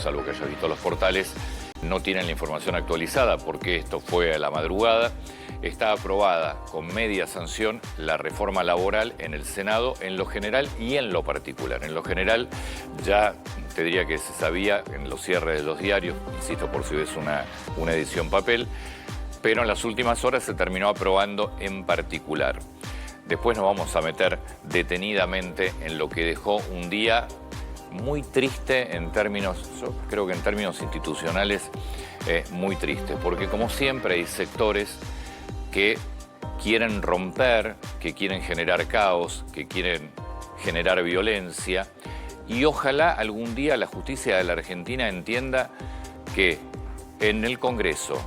salvo que haya visto los portales, no tienen la información actualizada porque esto fue a la madrugada. Está aprobada con media sanción la reforma laboral en el Senado en lo general y en lo particular. En lo general ya te diría que se sabía en los cierres de los diarios, insisto por si ves una edición papel, pero en las últimas horas se terminó aprobando en particular. Después nos vamos a meter detenidamente en lo que dejó un día muy triste en términos, yo creo que en términos institucionales, muy triste, porque como siempre hay sectores que quieren romper, que quieren generar caos, que quieren generar violencia, y ojalá algún día la justicia de la Argentina entienda que en el Congreso,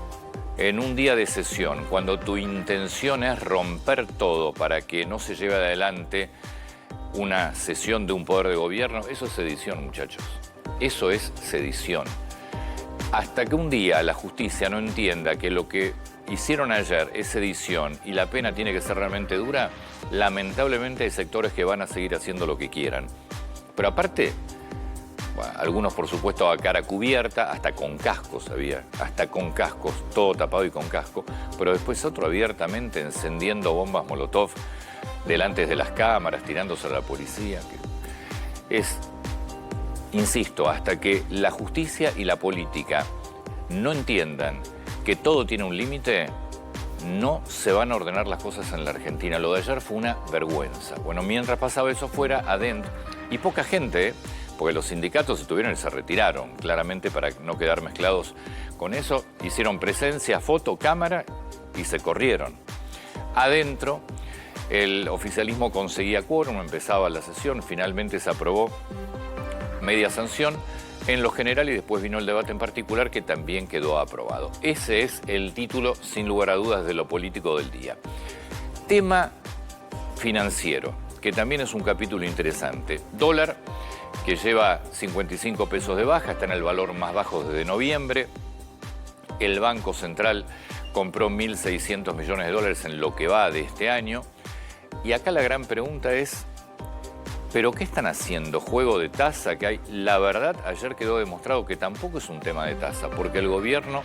en un día de sesión, cuando tu intención es romper todo para que no se lleve adelante una sesión de un poder de gobierno, eso es sedición, muchachos. Eso es sedición. Hasta que un día la justicia no entienda que lo que hicieron ayer es sedición y la pena tiene que ser realmente dura, lamentablemente hay sectores que van a seguir haciendo lo que quieran. Pero aparte, bueno, algunos por supuesto a cara cubierta, hasta con cascos había, hasta con cascos, todo tapado y con casco, pero después otro abiertamente encendiendo bombas Molotov delante de las cámaras, tirándose a la policía. Es, insisto, hasta que la justicia y la política no entiendan que todo tiene un límite, no se van a ordenar las cosas en la Argentina. Lo de ayer fue una vergüenza. Bueno, mientras pasaba eso fuera, adentro, y poca gente, porque los sindicatos estuvieron y se retiraron, claramente para no quedar mezclados con eso, hicieron presencia, foto, cámara y se corrieron. Adentro, el oficialismo conseguía quórum, empezaba la sesión, finalmente se aprobó media sanción en lo general y después vino el debate en particular que también quedó aprobado. Ese es el título, sin lugar a dudas, de lo político del día. Tema financiero, que también es un capítulo interesante. Dólar, que lleva 55 pesos de baja, está en el valor más bajo desde noviembre. El Banco Central compró 1.600 millones de dólares en lo que va de este año. Y acá la gran pregunta es, ¿pero qué están haciendo? ¿Juego de tasa que hay? La verdad, ayer quedó demostrado que tampoco es un tema de tasa, porque el gobierno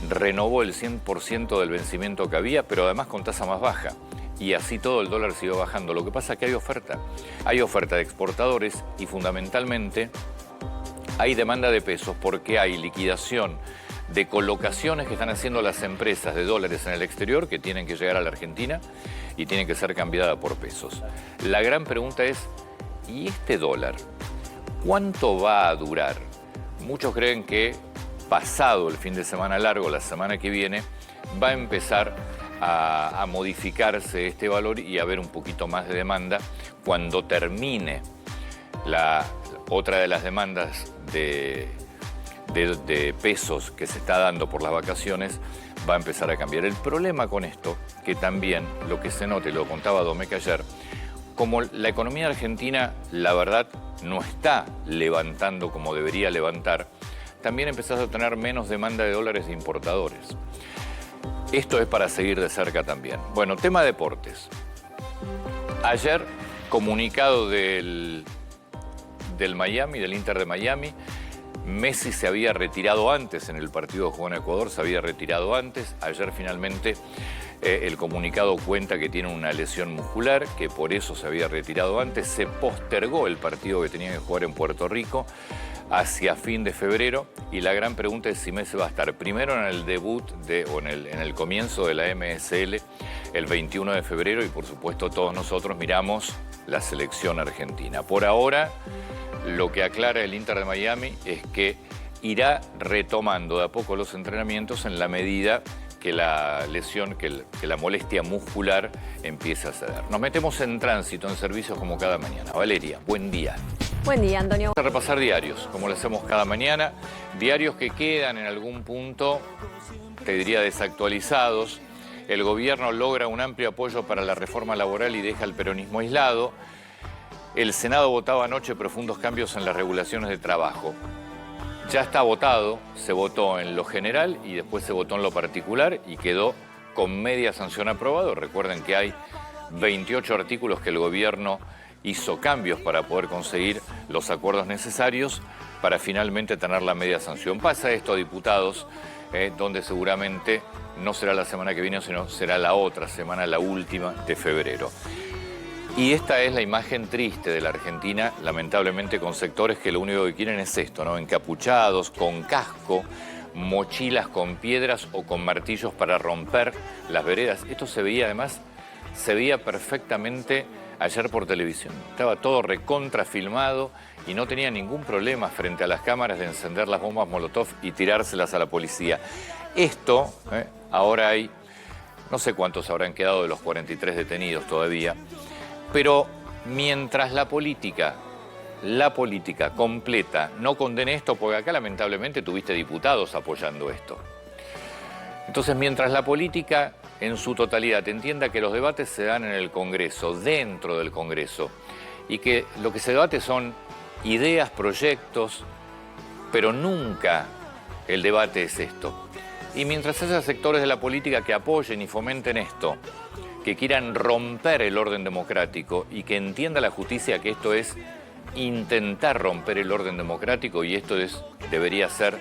renovó el 100% del vencimiento que había, pero además con tasa más baja. Y así todo el dólar siguió bajando. Lo que pasa es que hay oferta. Hay oferta de exportadores y fundamentalmente hay demanda de pesos porque hay liquidación de colocaciones que están haciendo las empresas de dólares en el exterior que tienen que llegar a la Argentina y tienen que ser cambiadas por pesos. La gran pregunta es, ¿y este dólar cuánto va a durar? Muchos creen que pasado el fin de semana largo, la semana que viene, va a empezar a modificarse este valor y a haber un poquito más de demanda cuando termine otra de las demandas de pesos que se está dando por las vacaciones, va a empezar a cambiar. El problema con esto, que también lo que se nota, y lo contaba Domecq ayer, como la economía argentina, la verdad, no está levantando como debería levantar, también empezás a tener menos demanda de dólares de importadores. Esto es para seguir de cerca también. Bueno, tema deportes. Ayer, comunicado del Miami, del Inter de Miami, Messi se había retirado antes en el partido que jugó en Ecuador, se había retirado antes. Ayer finalmente el comunicado cuenta que tiene una lesión muscular, que por eso se había retirado antes. Se postergó el partido que tenía que jugar en Puerto Rico hacia fin de febrero y la gran pregunta es si Messi va a estar primero en el debut o en el comienzo de la MSL el 21 de febrero y por supuesto todos nosotros miramos la selección argentina. Por ahora lo que aclara el Inter de Miami es que irá retomando de a poco los entrenamientos en la medida que la lesión, que la molestia muscular empieza a ceder. Nos metemos en tránsito, en servicios como cada mañana. Valeria, buen día. Buen día, Antonio. Vamos a repasar diarios, como lo hacemos cada mañana. Diarios que quedan en algún punto, te diría, desactualizados. El gobierno logra un amplio apoyo para la reforma laboral y deja al peronismo aislado. El Senado votaba anoche profundos cambios en las regulaciones de trabajo. Ya está votado, se votó en lo general y después se votó en lo particular y quedó con media sanción aprobado. Recuerden que hay 28 artículos que el gobierno hizo cambios para poder conseguir los acuerdos necesarios para finalmente tener la media sanción. Pasa esto a diputados, donde seguramente no será la semana que viene, sino será la otra semana, la última de febrero. Y esta es la imagen triste de la Argentina, lamentablemente con sectores que lo único que quieren es esto, ¿no? Encapuchados, con casco, mochilas con piedras o con martillos para romper las veredas. Esto se veía además, se veía perfectamente ayer por televisión. Estaba todo recontra filmado y no tenía ningún problema frente a las cámaras de encender las bombas Molotov y tirárselas a la policía. Esto, ahora hay, no sé cuántos habrán quedado de los 43 detenidos todavía, pero mientras la política completa no condene esto, porque acá lamentablemente tuviste diputados apoyando esto. Entonces, mientras la política en su totalidad entienda que los debates se dan en el Congreso, dentro del Congreso, y que lo que se debate son ideas, proyectos, pero nunca el debate es esto. Y mientras haya sectores de la política que apoyen y fomenten esto, que quieran romper el orden democrático y que entienda la justicia que esto es intentar romper el orden democrático y esto debería ser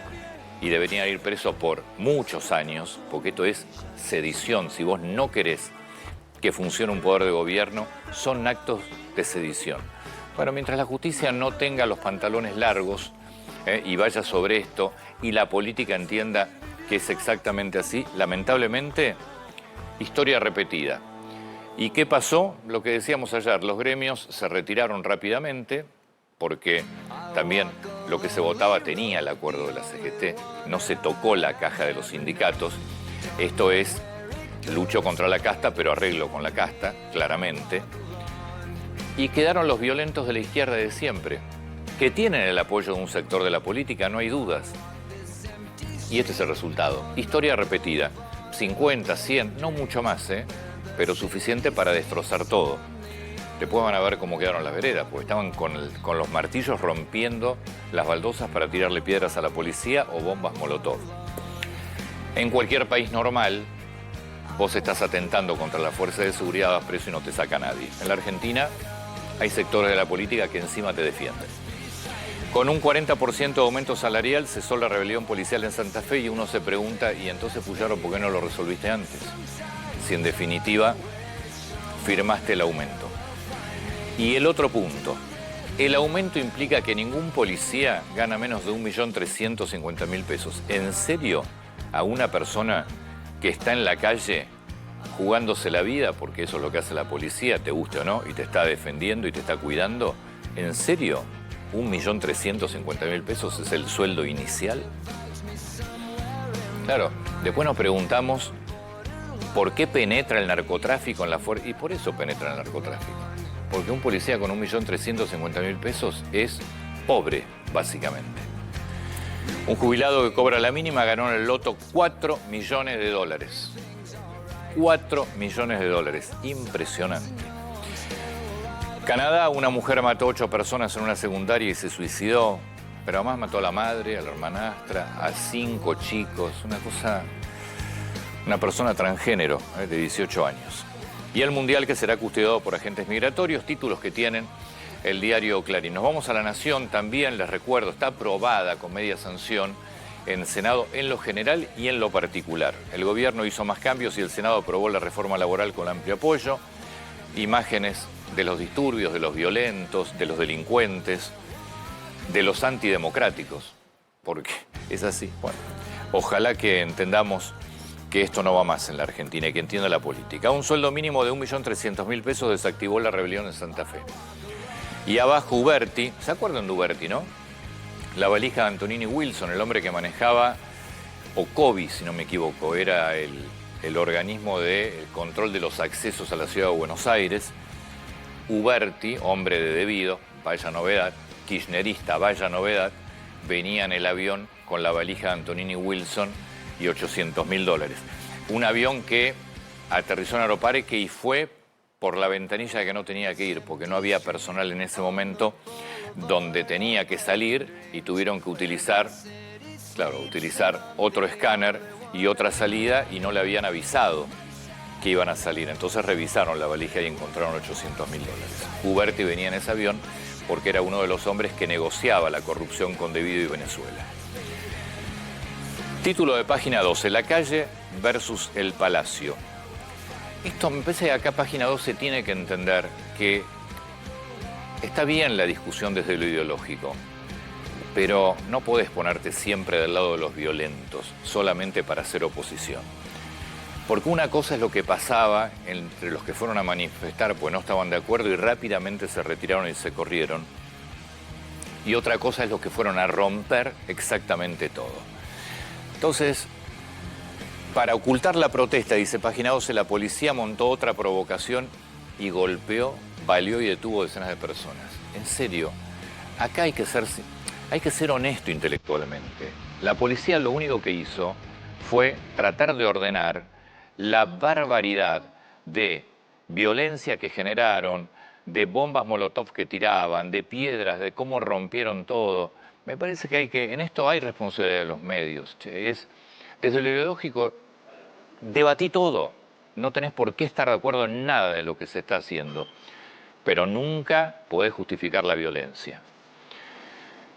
y deberían ir presos por muchos años, porque esto es sedición. Si vos no querés que funcione un poder de gobierno, son actos de sedición. Bueno, mientras la justicia no tenga los pantalones largos y vaya sobre esto y la política entienda que es exactamente así, lamentablemente, historia repetida. ¿Y qué pasó? Lo que decíamos ayer, los gremios se retiraron rápidamente porque también lo que se votaba tenía el acuerdo de la CGT, no se tocó la caja de los sindicatos. Esto es lucho contra la casta, pero arreglo con la casta, claramente. Y quedaron los violentos de la izquierda de siempre, que tienen el apoyo de un sector de la política, no hay dudas. Y este es el resultado. Historia repetida. 50, 100, no mucho más, pero suficiente para destrozar todo. Después van a ver cómo quedaron las veredas, porque estaban con los martillos rompiendo las baldosas para tirarle piedras a la policía o bombas Molotov. En cualquier país normal, vos estás atentando contra la fuerza de seguridad, vas preso y no te saca nadie. En la Argentina hay sectores de la política que encima te defienden. Con un 40% de aumento salarial cesó la rebelión policial en Santa Fe y uno se pregunta, ¿y entonces, Puyaro, por qué no lo resolviste antes? Si en definitiva firmaste el aumento. Y el otro punto, el aumento implica que ningún policía gana menos de 1.350.000 pesos. ¿En serio? A una persona que está en la calle jugándose la vida, porque eso es lo que hace la policía, te guste o no, y te está defendiendo y te está cuidando, ¿en serio? 1.350.000 pesos es el sueldo inicial. Claro, después nos preguntamos por qué penetra el narcotráfico en la fuerza. Y por eso penetra el narcotráfico. Porque un policía con 1.350.000 pesos es pobre, básicamente. Un jubilado que cobra la mínima ganó en el loto 4 millones de dólares. 4 millones de dólares. Impresionante. Canadá, una mujer mató 8 personas en una secundaria y se suicidó, pero además mató a la madre, a la hermanastra, a 5 chicos, una persona transgénero de 18 años. Y el Mundial que será custodiado por agentes migratorios, títulos que tienen el diario Clarín. Nos vamos a La Nación, también les recuerdo, está aprobada con media sanción en Senado en lo general y en lo particular. El gobierno hizo más cambios y el Senado aprobó la reforma laboral con amplio apoyo. Imágenes de los disturbios, de los violentos, de los delincuentes, de los antidemocráticos, porque es así. Bueno, ojalá que entendamos que esto no va más en la Argentina y que entienda la política. Un sueldo mínimo de 1.300.000 pesos desactivó la rebelión en Santa Fe. Y abajo Uberti, ¿se acuerdan de Uberti, no? La valija de Antonini Wilson, el hombre que manejaba, o COBI, si no me equivoco, era el organismo de control de los accesos a la ciudad de Buenos Aires. Uberti, hombre de debido, vaya novedad, kirchnerista, vaya novedad, venía en el avión con la valija de Antonini Wilson y $800.000. Un avión que aterrizó en Aeroparque y fue por la ventanilla que no tenía que ir, porque no había personal en ese momento donde tenía que salir y tuvieron que utilizar otro escáner y otra salida y no le habían avisado. que iban a salir. Entonces revisaron la valija y encontraron $800.000. Uberti venía en ese avión porque era uno de los hombres que negociaba la corrupción con De Vito y Venezuela. Título de página 12, La calle versus el palacio. Esto me parece que acá página 12 tiene que entender que está bien la discusión desde lo ideológico, pero no podés ponerte siempre del lado de los violentos solamente para hacer oposición. Porque una cosa es lo que pasaba entre los que fueron a manifestar pues no estaban de acuerdo y rápidamente se retiraron y se corrieron. Y otra cosa es los que fueron a romper exactamente todo. Entonces, para ocultar la protesta, dice página 12, la policía montó otra provocación y golpeó, baleó y detuvo decenas de personas. En serio, acá hay que ser honesto intelectualmente. La policía lo único que hizo fue tratar de ordenar la barbaridad de violencia que generaron, de bombas molotov que tiraban, de piedras, de cómo rompieron todo. Me parece que en esto hay responsabilidad de los medios. Desde lo ideológico, debatí todo. No tenés por qué estar de acuerdo en nada de lo que se está haciendo, pero nunca podés justificar la violencia.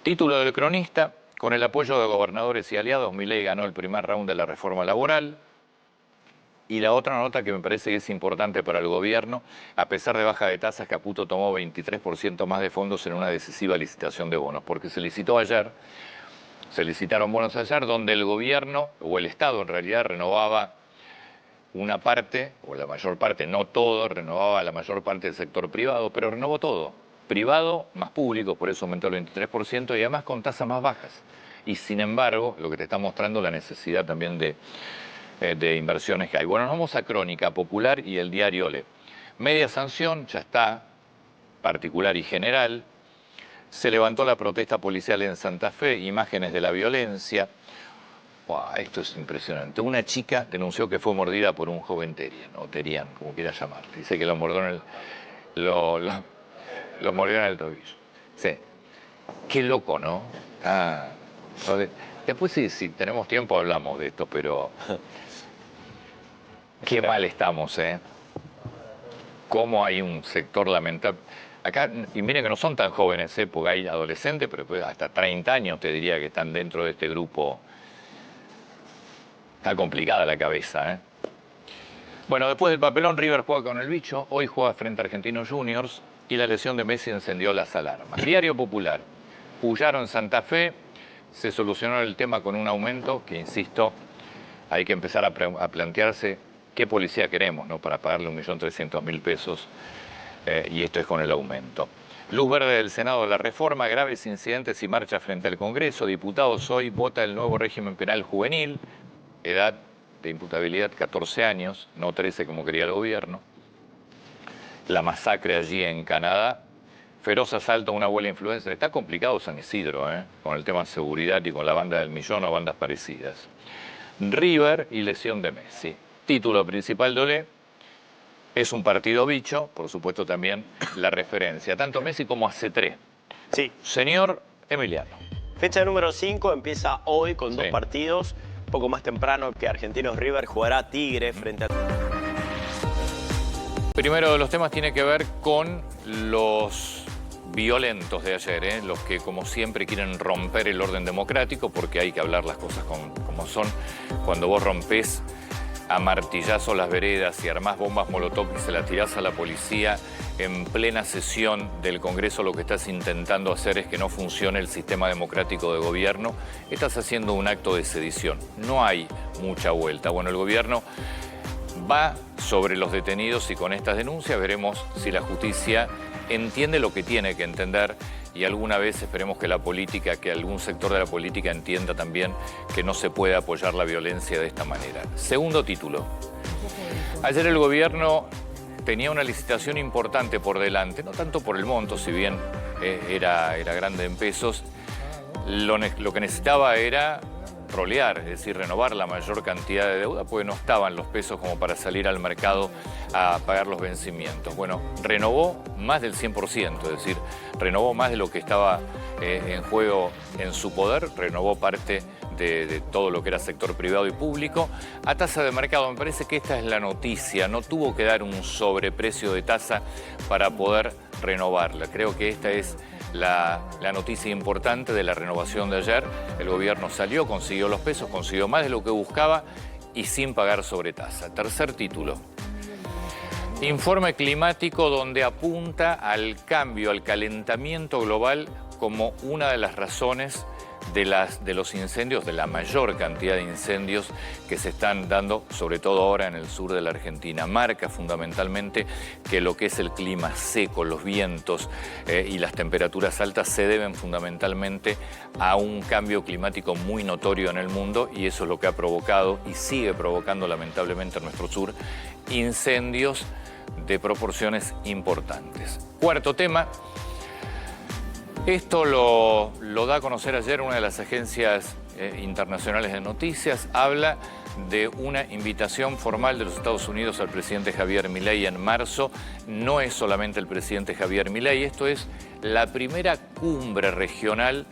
Título del cronista, con el apoyo de gobernadores y aliados, Milei ganó el primer round de la reforma laboral. Y la otra nota que me parece que es importante para el gobierno, a pesar de baja de tasas, Caputo tomó 23% más de fondos en una decisiva licitación de bonos, porque se licitaron bonos ayer donde el gobierno, o el Estado en realidad, renovaba una parte, o la mayor parte, no todo, renovaba la mayor parte del sector privado, pero renovó todo. Privado más público, por eso aumentó el 23% y además con tasas más bajas. Y sin embargo, lo que te está mostrando la necesidad también de inversiones que hay. Bueno, nos vamos a Crónica Popular y el diario Olé. Media sanción, ya está, particular y general. Se levantó la protesta policial en Santa Fe, imágenes de la violencia. Wow, esto es impresionante. Una chica denunció que fue mordida por un joven terian, o terian, como quiera llamar. Dice que lo mordió en el tobillo. Sí. Qué loco, ¿no? Después, si tenemos tiempo, hablamos de esto, pero qué mal estamos, ¿eh? Cómo hay un sector lamentable. Acá, y miren que no son tan jóvenes, porque hay adolescentes, pero hasta 30 años te diría que están dentro de este grupo. Está complicada la cabeza, ¿eh? Bueno, después del papelón, River juega con el bicho, hoy juega frente a Argentinos Juniors y la lesión de Messi encendió las alarmas. Diario Popular, Puyaro en Santa Fe, se solucionó el tema con un aumento que, insisto, hay que empezar a plantearse qué policía queremos, ¿no? Para pagarle 1.300.000 pesos, y esto es con el aumento. Luz verde del Senado de la reforma, graves incidentes y marcha frente al Congreso. Diputados hoy vota el nuevo régimen penal juvenil, edad de imputabilidad 14 años, no 13 como quería el gobierno. La masacre allí en Canadá. Feroz asalto a una abuela influencer. Está complicado San Isidro, con el tema de seguridad y con la banda del millón o bandas parecidas. River y lesión de Messi. Título principal de Olé. Es un partido bicho, por supuesto también la referencia, tanto Messi como a C3. Sí. Señor Emiliano. Fecha número 5 empieza hoy con dos partidos. Un poco más temprano que Argentinos River jugará Tigre frente a... Primero de los temas tiene que ver con los violentos de ayer, los que como siempre quieren romper el orden democrático, porque hay que hablar las cosas como son. Cuando vos rompés a martillazo las veredas y armás bombas molotov y se las tirás a la policía en plena sesión del Congreso, lo que estás intentando hacer es que no funcione el sistema democrático de gobierno. Estás haciendo un acto de sedición. No hay mucha vuelta. Bueno, el gobierno va sobre los detenidos y con estas denuncias veremos si la justicia entiende lo que tiene que entender y alguna vez esperemos que la política, que algún sector de la política entienda también que no se puede apoyar la violencia de esta manera. Segundo título. Ayer el gobierno tenía una licitación importante por delante, no tanto por el monto, si bien era grande en pesos. Lo que necesitaba era rolear, es decir, renovar la mayor cantidad de deuda, porque no estaban los pesos como para salir al mercado a pagar los vencimientos. Bueno, renovó más del 100%, es decir, renovó más de lo que estaba en juego en su poder, renovó parte de todo lo que era sector privado y público, a tasa de mercado. Me parece que esta es la noticia. No tuvo que dar un sobreprecio de tasa para poder renovarla. Creo que esta es la noticia importante de la renovación de ayer. El gobierno salió, consiguió los pesos, consiguió más de lo que buscaba y sin pagar sobretasa. Tercer título. Informe climático donde apunta al cambio, al calentamiento global como una de las razones de los incendios, de la mayor cantidad de incendios que se están dando, sobre todo ahora en el sur de la Argentina. Marca fundamentalmente que lo que es el clima seco, los vientos y las temperaturas altas se deben fundamentalmente a un cambio climático muy notorio en el mundo, y eso es lo que ha provocado y sigue provocando lamentablemente en nuestro sur incendios de proporciones importantes. Cuarto tema. Esto lo da a conocer ayer una de las agencias internacionales de noticias. Habla de una invitación formal de los Estados Unidos al presidente Javier Milei en marzo. No es solamente el presidente Javier Milei, esto es la primera cumbre regional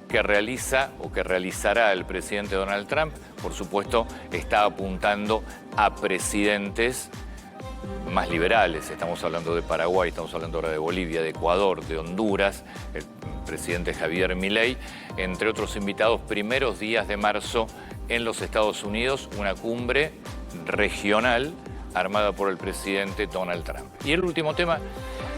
que realiza o que realizará el presidente Donald Trump. Por supuesto, está apuntando a presidentes más liberales. Estamos hablando de Paraguay, estamos hablando ahora de Bolivia, de Ecuador, de Honduras. El presidente Javier Milei, entre otros invitados, primeros días de marzo en los Estados Unidos, una cumbre regional armada por el presidente Donald Trump. Y el último tema